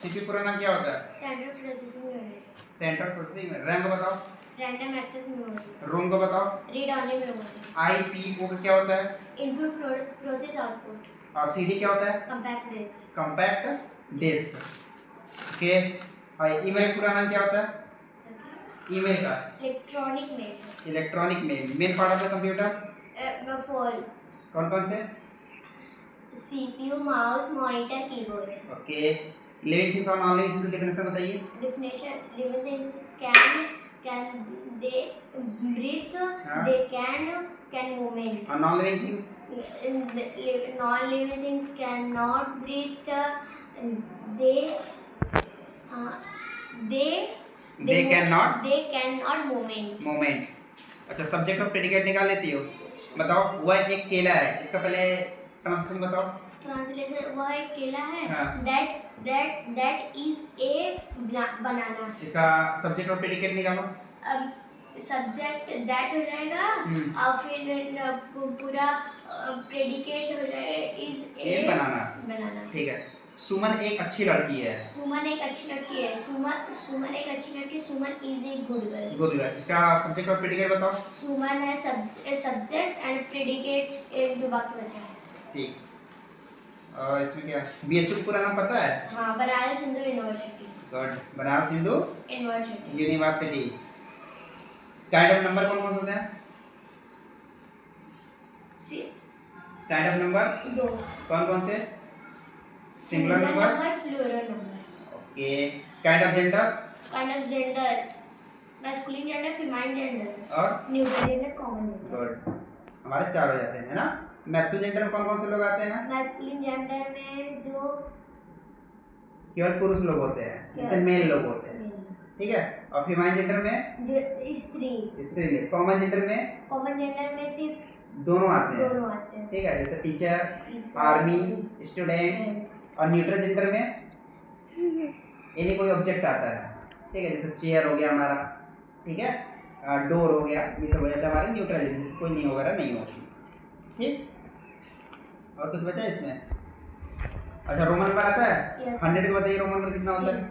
CPU पूरा नाम क्या होता है? Central processing unit. Central processing. RAM को बताओ। Random access memory. रोम को बताओ। Read only memory. आईपीओ का क्या होता है? Input process output. और सीडी क्या होता है? Compact disc. Compact disc. Okay. और ईमेल पूरा नाम क्या होता है? ईमेल का electronic mail. Electronic mail. Main part of the computer four. कौन कौन से? CPU, mouse, monitor, keyboard. Okay. Living things और नॉन लिविंग थिंग्स की डेफिनेशन बताइए। Definition: living things can they breathe, हाँ। they can movement. और non living things? Non-living things cannot breathe. They uh, They cannot movement. Moment. अच्छा, subject और predicate निकाल लेती हो? बताओ। वह एक केला है, इसका पहले ट्रांसलेशन बताओ। ट्रांसलेशन: वह एक केला है। हाँ। that is a banana. इसका सब्जेक्ट और प्रेडिकेट निकालो। अब सब्जेक्ट दैट हो जाएगा और फिर पूरा प्रेडिकेट हो जाएगा इज ए बनाना। ठीक है। सुमन एक अच्छी लड़की है। सुमन एक अच्छी लड़की है। सुमन एक अच्छी लड़की। Suman is a good girl. Good girl. इसका सब्जेक्ट और प्रेडिकेट बताओ। सुमन है सब्जेक्ट एंड प्रेडिकेट एक जो बाकी बचा है। ठीक। और इसमें क्या बीएचयू पूरा नाम पता है? हाँ, Banaras Hindu university. Good. Banaras Hindu university. Kind of number कौन कौन से होते हैं? काइंड ऑफ नंबर दो। कौन कौन से? Singular number, plural number. Okay. Kind of gender masculine gender, female gender और neutral gender, common gender. Good. हमारे 4 हो जाते हैं, है ना? मैस्कुलिन जेंडर में कौन कौन से लोग आते हैं? मैस्कुलिन जेंडर में जो केवल पुरुष लोग होते हैं, जैसे मेल लोग होते हैं, ठीक है। और फीमेल जेंडर में जो स्त्री। कॉमन जेंडर में सिर्फ दोनों आते हैं, हैं। ठीक है, जैसे टीचर, आर्मी, स्टूडेंट। और न्यूट्रल जेंडर में यानी कोई ऑब्जेक्ट आता है, ठीक है, जैसे चेयर हो गया हमारा, ठीक है, डोर हो गया, ये सब हो जाता है हमारे न्यूट्रल जेंडर, कोई नहीं वगैरह नहीं होती। ठीक। और कुछ बचा इसमें? अच्छा, रोमन नंबर आता है? 100 का बताइए, रोमन नंबर कितना होता है?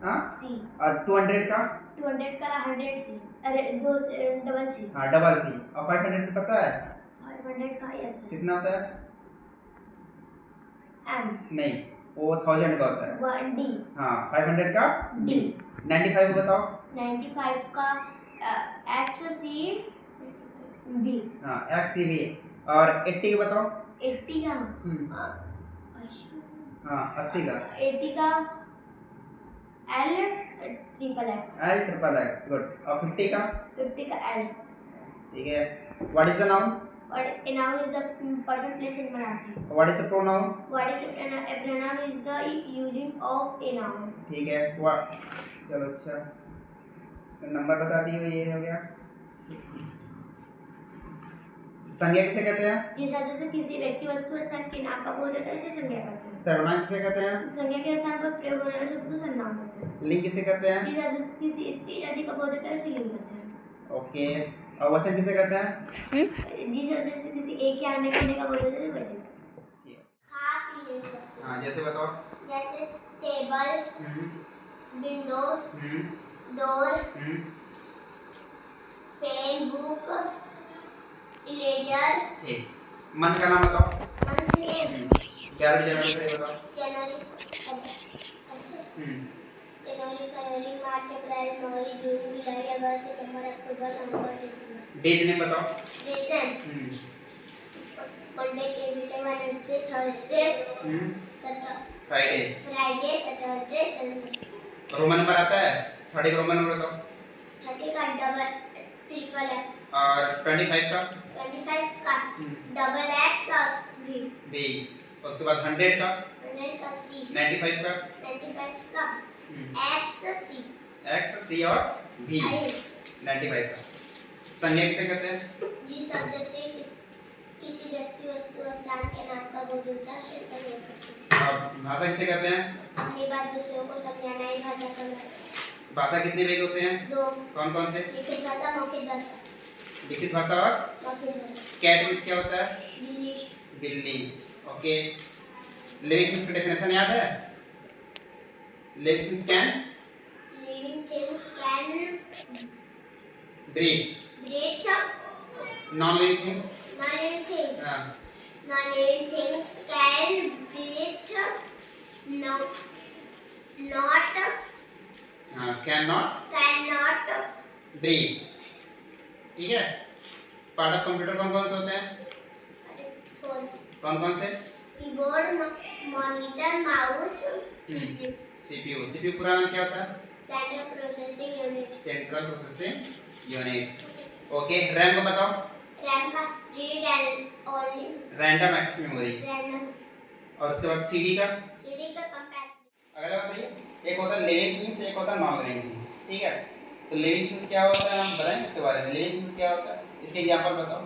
हाँ, सी। और 200 का? 200 का 100 सी। अरे दो डबल सी। हाँ, डबल सी। और 500 का पता है? 500 का यस कितना होता है? एम। नहीं, वो 1000 का होता है। 1 डी। हाँ, 500 का डी। 95 को बताओ। 95 का एक्स सी बी। हाँ, एक्स सी बी। और 80 का बताओ। 80 का हाँ, 80 का 80 का L triple x. L triple x. Good. और 50 का? 50 का एल। ठीक है। What is the noun? What a noun is a person, place in Marathi. What is the pronoun? What is a pronoun is the using of a noun. ठीक है। What, चलो अच्छा, number बता दिए, ये हो गया। संज्ञा किसे कहते हैं? जिस शब्द से किसी व्यक्ति, वस्तु या स्थान के नाम का बोध होता है उसे संज्ञा कहते हैं। सर्वनाम किसे कहते हैं? संज्ञा के स्थान पर प्रयोग होने वाले शब्द को सर्वनाम कहते हैं। लिंग किसे कहते हैं? जिस शब्द से किसी स्त्री आदि का बोध होता है उसे लिंग कहते हैं। ओके। और वचन किसे कहते हैं? जिस शब्द से किसी एक या अन्य करने का बोध होता है उसे वचन कहते हैं। खा पी ले सकते हैं। हाँ, जैसे बताओ। जैसे table, window, door, pen, book, eraser. ठीक। मंथ का नाम बताओ। जनवरी, जनवरी से बताओ। जनवरी, फरवरी, मार्च, अप्रैल, मई, जून, जुलाई, अगस्त, सितंबर, अक्टूबर, नवंबर, दिसंबर। डेज नेम बताओ। Monday, Tuesday, Wednesday, Thursday, Friday, Saturday, Sunday. Roman number आता है? 30 का रोमन नंबर बताओ। 30 का डबल ट्रिपल एक्स। और 25 का? 25 का डबल एक्स और वी। बी। उसके बाद 100 का? 100 का सी। 95 का? 95 का एक्स सी। एक्स सी और भी 95 का। संज्ञा किसे कहते हैं? जिस शब्द से किसी व्यक्ति, वस्तु या स्थान के नाम का बोध होता है उसे संज्ञा कहते हैं। और भाषा किसे कहते हैं? अपनी बात दूसरों को समझाना ही भाषा कहलाता है। भाषा कितने वेग होते हैं? 2। कौन कौन से? लिखित भाषा, मौखिक भाषा। लिखित भाषा और मौखिक भाषा। कैट मीन्स क्या होता है? बिल्ली। बिल्ली। ओके। लिविंग थिंग्स की डेफिनेशन याद है? Living things can living things can breathe, breathe. Non living things Non-living things. हाँ Non-living things can breathe. No, not हाँ कैन नॉट cannot ब्रीथ। ठीक है। पार्ट ऑफ कंप्यूटर कौन कौन से होते हैं? कौन कौन से? Keyboard, monitor, mouse, CPU. CPU पूरा नाम क्या होता है? Central processing unit. Central processing unit. Okay. RAM को बताओ। रैम का read and only random access memory. Random. और उसके बाद सीडी का कंपैक्ट। अगला बताइए। एक होता है लिविंग थिंग्स, एक होता है नॉन लिविंग थिंग्स। ठीक है। तो लिविंग थिंग्स क्या होता है हम बताएं इसके बारे में। लिविंग थिंग्स क्या होता है इसके एग्जांपल बताओ।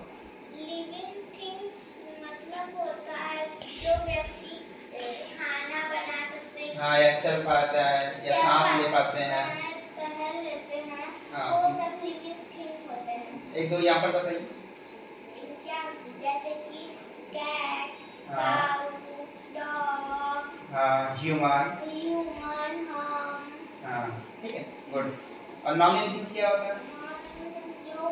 लिविंग थिंग्स मतलब होता है जो व्यक्ति खाना बना सकते हैं, हाँ या चल पाता है या सांस ले पाते हैं, टहल लेते हैं, हाँ। वो सब लिविंग थिंग होते हैं। एक दो एग्जांपल बताइए। जैसे कि कैट, हाँ। काऊ, डॉग, हाँ ह्यूमन। ह्यूमन, हम। हाँ ठीक है गुड। और नॉन लिविंग थिंग्स क्या होता है? जो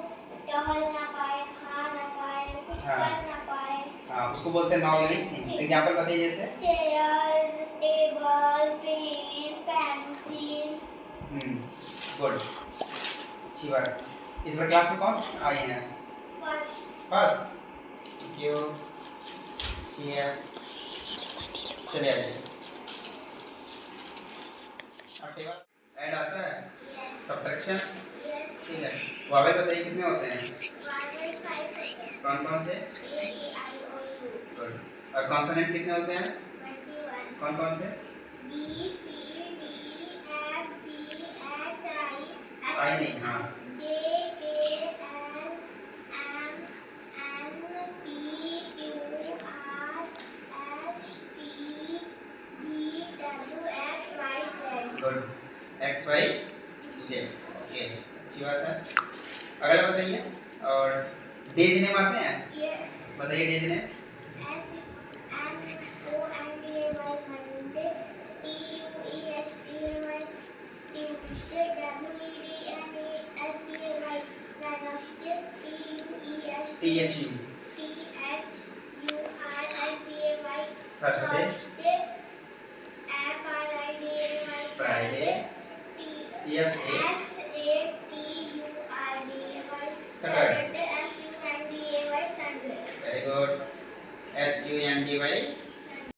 टहल ना पाए, खा ना पाए, कुछ हाँ। कर ना पाए। हाँ उसको बोलते हैं नॉन लिविंग थिंग्स। एग्जांपल बताइए जैसे। Chair, table, pen, pencil. Good अच्छी बात। इस बार क्लास में कौन से आए हैं? फर्स्ट। Thank you. चलिए चलिए आइए। टेबल ऐड आता है, सब्ट्रैक्शन। ठीक है। वावेल बताइए कितने होते हैं? कौन कौन से? गुड। और कॉन्सोनेंट कितने होते हैं? कौन कौन से? आई नहीं। हाँ good. X Y Z. Okay अच्छी बात है। अगला बताइए। और डेज नेम आते हैं? बताइए days name. THU Thursday, Friday, Friday, TSA